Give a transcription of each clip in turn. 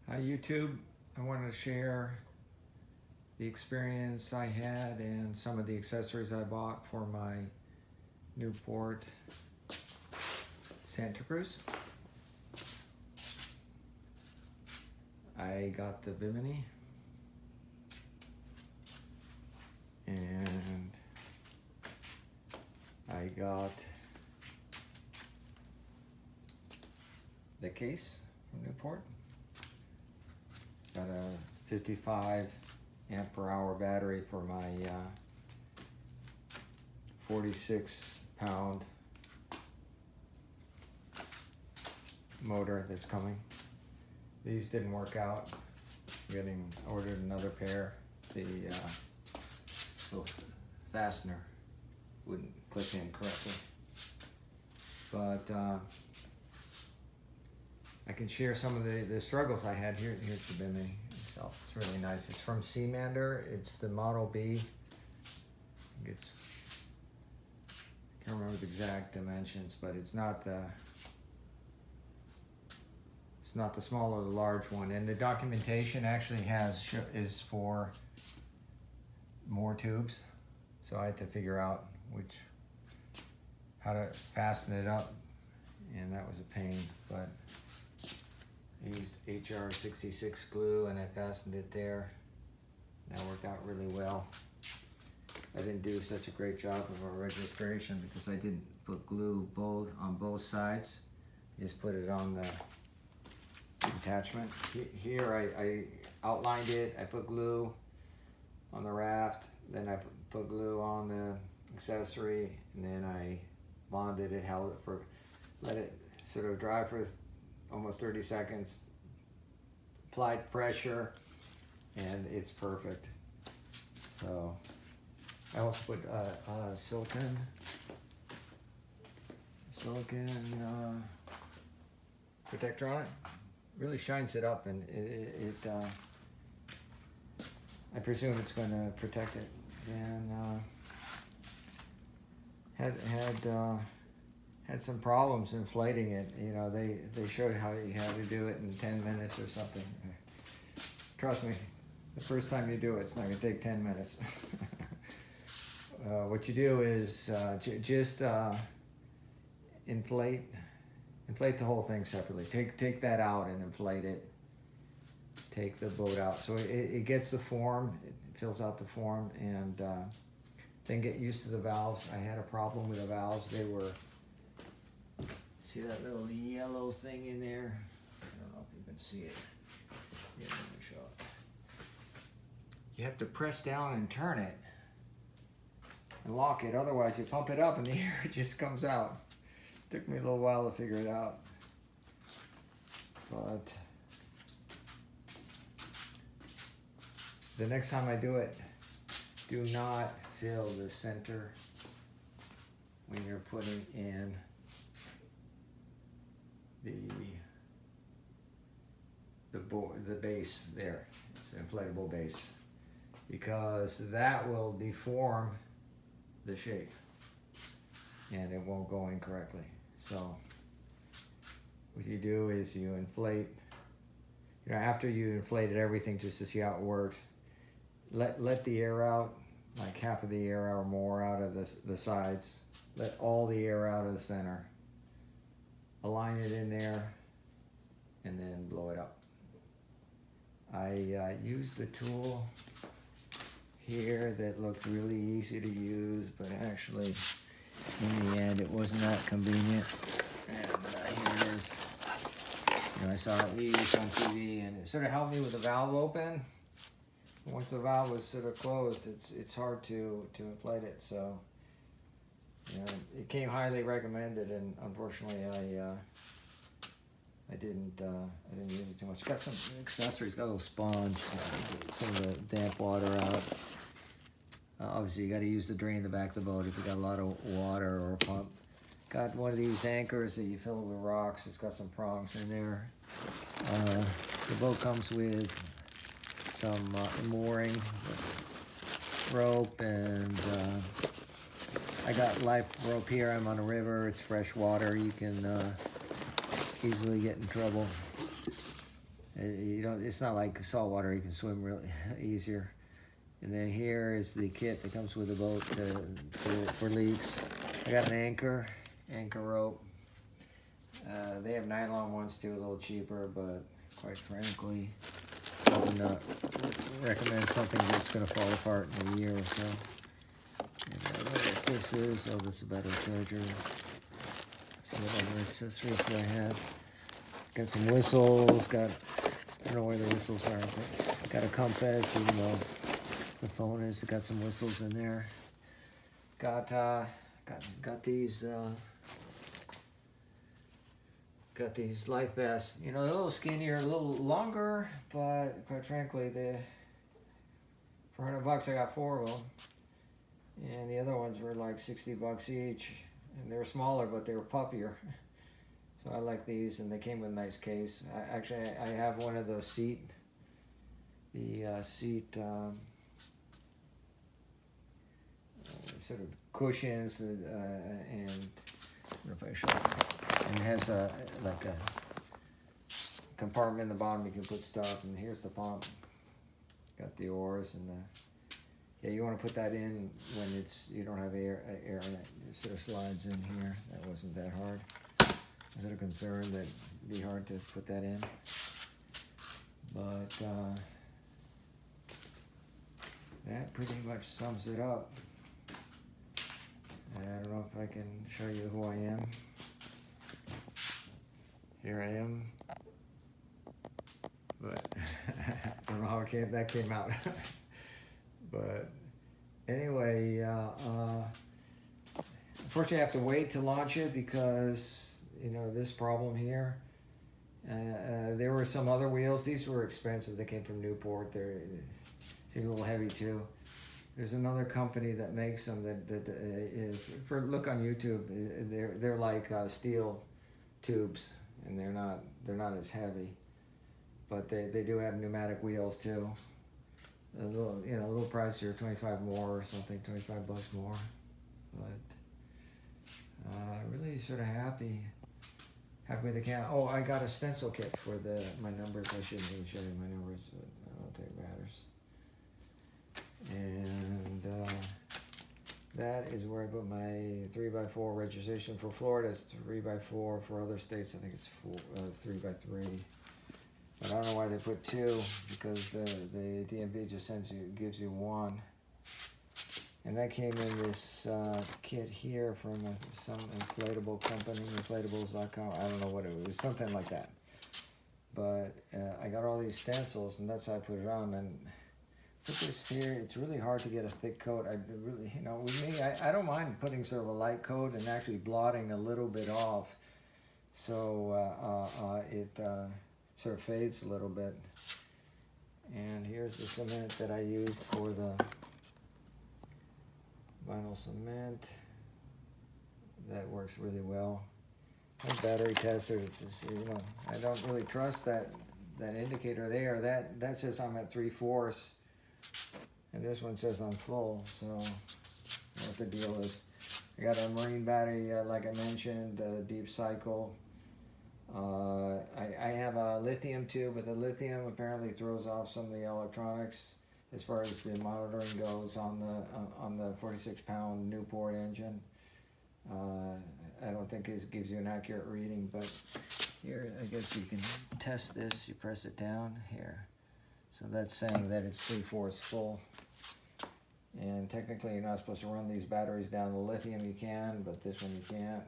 Hi YouTube, I wanted to share the experience I had and some of the accessories I bought for my Newport Santa Cruz. I got the bimini and I got the case from Newport. Got a 55 amp per hour battery for my 46 pound motor that's coming. These didn't work out. Ordered another pair. The little fastener wouldn't click in correctly. But I can share some of the struggles I had here. Here's the bimini itself. It's really nice. It's from Seamander. It's the Model B. I can't remember the exact dimensions, but it's not the small or the large one. And the documentation actually is for more tubes. So I had to figure out how to fasten it up, and that was a pain. But I used HR66 glue and I fastened it there. That worked out really well. I didn't do such a great job of a registration because I didn't put glue on both sides. I just put it on the attachment. Here I outlined it. I put glue on the raft, then I put glue on the accessory, and then I bonded it, let it sort of dry for almost 30 seconds, applied pressure, and it's perfect. So I also put silicone protector on it. Really shines it up, and I presume it's going to protect it. And had some problems inflating it. You know, they showed how you had to do it in 10 minutes or something. Trust me, the first time you do it, it's not going to take 10 minutes. What you do is just inflate the whole thing separately. Take that out and inflate it. Take the boat out so it gets the form, it fills out the form, and then get used to the valves. I had a problem with the valves. They were, see that little yellow thing in there? I don't know if you can see it. Yeah, let me show it. You have to press down and turn it and lock it. Otherwise, you pump it up and the air just comes out. Took me a little while to figure it out. But the next time I do it, do not fill the center when you're putting in the base there. It's an inflatable base, because that will deform the shape and it won't go in correctly. So what you do is you inflate, after you inflated everything just to see how it works, let the air out, like half of the air or more out of the sides. Let all the air out of the center. Align it in there and then blow it up. I used the tool here that looked really easy to use, but actually in the end it wasn't that convenient. And here it is. I saw it used on TV, and it sort of helped me with the valve open. Once the valve was sort of closed, it's hard to inflate it. So it came highly recommended, and unfortunately I didn't use it too much. Got some accessories. Got a little sponge, some of the damp water out. Obviously, you got to use the drain in the back of the boat if you got a lot of water or a pump. Got one of these anchors that you fill with rocks. It's got some prongs in there. The boat comes with some mooring rope, and I got life rope here. I'm on a river. It's fresh water. You can easily get in trouble. You don't. It's not like salt water. You can swim really easier. And then here is the kit that comes with the boat for leaks. I got an anchor rope. They have nylon ones too, a little cheaper, but quite frankly, I would not recommend something that's going to fall apart in a year or so. And I don't know what this is. Oh, this is a battery charger. Some other accessories that I have. Got some whistles. I don't know where the whistles are. But got a compass, even though the phone is. Got some whistles in there. Got these. Got these life vests. You know, they're a little skinnier, a little longer, but quite frankly, for $100 I got 4 of them, and the other ones were like $60 each, and they were smaller, but they were puffier. So I like these, and they came with a nice case. I have one of those seat sort of cushions, and what if I show you? And it has like a compartment in the bottom you can put stuff, and here's the pump. Got the oars, and yeah, you want to put that in when you don't have air in it. It sort of slides in here. That wasn't that hard. I was a little concerned that it'd be hard to put that in, but that pretty much sums it up. I don't know if I can show you who I am. Here I am, but I don't know how that came out. But anyway, unfortunately I have to wait to launch it because, you know, this problem here. There were some other wheels. These were expensive. They came from Newport. They seem a little heavy too. There's another company that makes them look on YouTube. They're like steel tubes, and they're not as heavy, but they do have pneumatic wheels too. A little pricier, 25 more or something, $25 more. But really sort of happy with the can. Oh, I got a stencil kit for my numbers. I shouldn't even show you my numbers, but I don't think it matters. And that is where I put my 3x4 registration for Florida. It's 3x4 for other states. I think it's 3x3. But I don't know why they put 2, because the DMV just gives you 1. And that came in this kit here from some inflatable company, inflatables.com. I don't know what it was, something like that. But I got all these stencils, and that's how I put it on. And put this here. It's really hard to get a thick coat. With me, I don't mind putting sort of a light coat and actually blotting a little bit off, so it sort of fades a little bit. And here's the cement that I used for the vinyl cement. That works really well. And battery tester. It's just, I don't really trust that indicator there. That says I'm at 3/4, and this one says I'm full. So I don't know what the deal is. I got a marine battery, like I mentioned, deep cycle. I have a lithium too, but the lithium apparently throws off some of the electronics as far as the monitoring goes on the 46-pound Newport engine. I don't think it gives you an accurate reading, but here, I guess you can test this. You press it down here. So that's saying that it's 3/4 full. And technically you're not supposed to run these batteries down. The lithium you can, but this one you can't.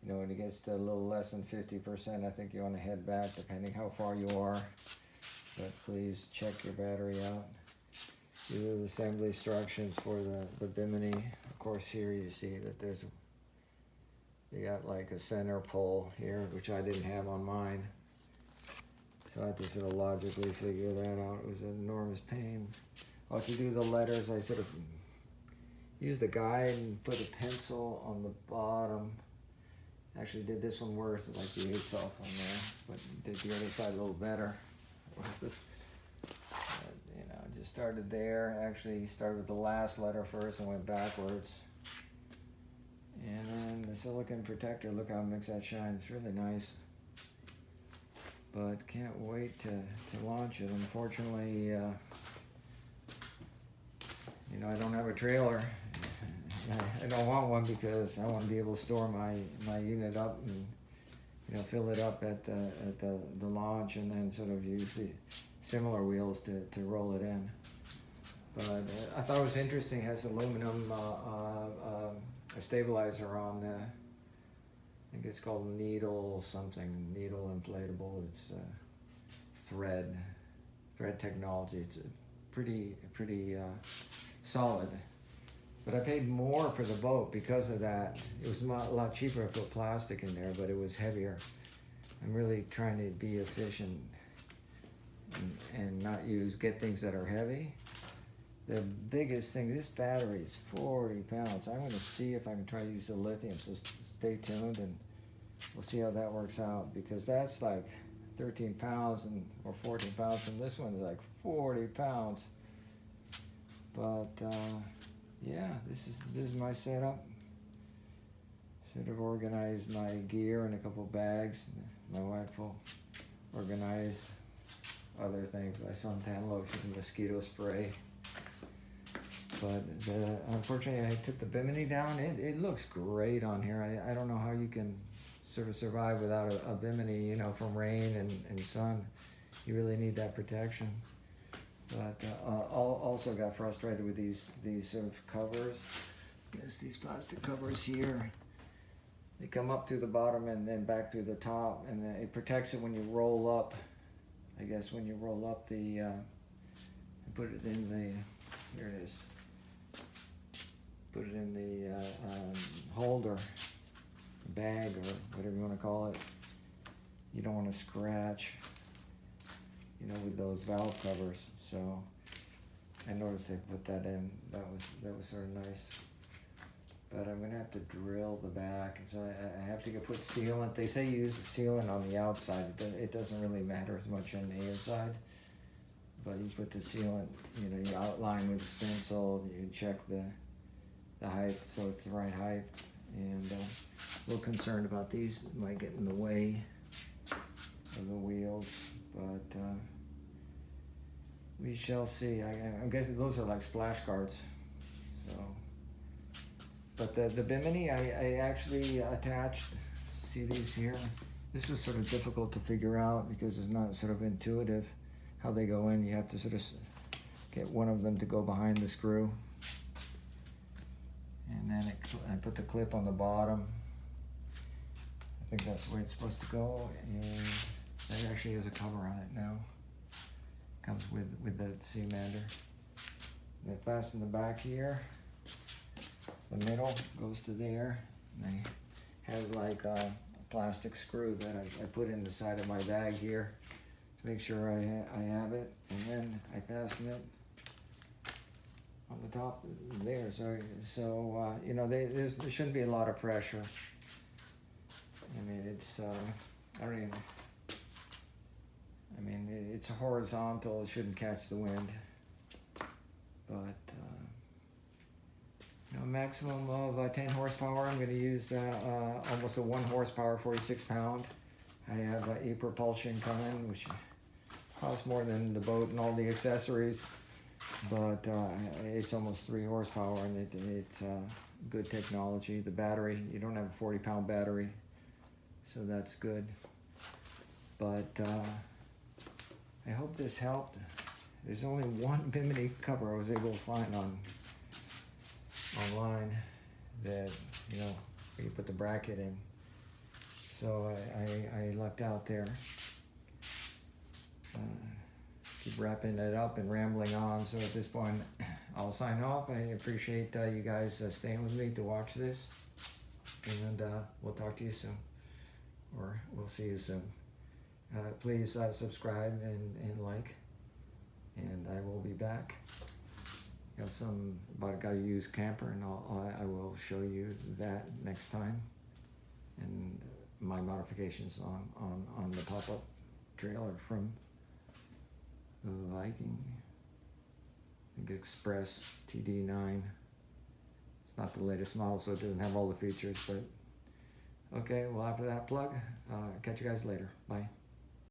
When it gets to a little less than 50%, I think you want to head back, depending how far you are. But please check your battery out. These are the assembly instructions for the bimini. Of course, here you see that you got like a center pole here, which I didn't have on mine. So I had to sort of logically figure that out. It was an enormous pain. Oh, to do the letters, I sort of used the guide and put a pencil on the bottom. Actually did this one worse, like the 8's off on there, but did the other side a little better. What's this? Just started there. Actually started with the last letter first and went backwards. And then the silicone protector, look how it makes that shine. It's really nice. but can't wait to launch it. Unfortunately, you know, I don't have a trailer. I don't want one because I want to be able to store my unit up and, you know, fill it up at the launch, and then sort of use the similar wheels to roll it in. But I thought it was interesting. It has aluminum a stabilizer on the, I think it's called needle inflatable. It's thread technology. It's pretty solid. But I paid more for the boat because of that. It was a lot cheaper to put plastic in there, but it was heavier. I'm really trying to be efficient and not get things that are heavy. The biggest thing, this battery is 40 pounds. I'm going to see if I can try to use the lithium, so stay tuned and we'll see how that works out, because that's like 13 pounds or 14 pounds, and this one is like 40 pounds. But yeah, this is my setup. Should have organized my gear in a couple bags. My wife will organize other things like suntan lotion and mosquito spray. But unfortunately, I took the bimini down. It looks great on here. I don't know how you can sort of survive without a bimini, you know, from rain and sun. You really need that protection. But also got frustrated with these sort of covers. Guess these plastic covers here, they come up through the bottom and then back through the top, and it protects it when you roll up. I guess when you roll up the, put it in the, here it is. Put it in the holder, bag, or whatever you want to call it. You don't want to scratch, you know, with those valve covers. So I noticed they put that in. That was sort of nice. But I'm gonna have to drill the back, so I have to put sealant. They say use the sealant on the outside. It doesn't really matter as much on the inside. But you put the sealant, you know, you outline with a stencil. You check the height, so it's the right height. And a little concerned about these might get in the way of the wheels, but we shall see. I'm guessing those are like splash guards. So, but the bimini, I actually attached. See these here? This was sort of difficult to figure out because it's not sort of intuitive how they go in. You have to sort of get one of them to go behind the screw. And then I put the clip on the bottom. I think that's the way it's supposed to go. And there actually is a cover on it now. Comes with the Seamander. They fasten the back here. The middle goes to there. And it has like a plastic screw that I put in the side of my bag here to make sure I have it. And then I fasten it on the top there. So you know, there shouldn't be a lot of pressure. I mean, it's it's horizontal. It shouldn't catch the wind. But you know, maximum of 10 horsepower. I'm going to use almost a 1 horsepower, 46 pound. I have e-propulsion coming, which costs more than the boat and all the accessories. But it's almost 3 horsepower, and it's good technology. The battery, you don't have a 40-pound battery, so that's good. But I hope this helped. There's only one bimini cover I was able to find online that, you know, you put the bracket in. So I lucked out there. Keep wrapping it up and rambling on. So at this point, I'll sign off. I appreciate you guys staying with me to watch this. And we'll talk to you soon. Or we'll see you soon. Please subscribe and like. And I will be back. Got some about a guy who used camper, and I will show you that next time. And my modifications on the pop-up trailer from Viking. I think Express TD9. It's not the latest model, so it doesn't have all the features, but okay, well, after that plug, catch you guys later. Bye.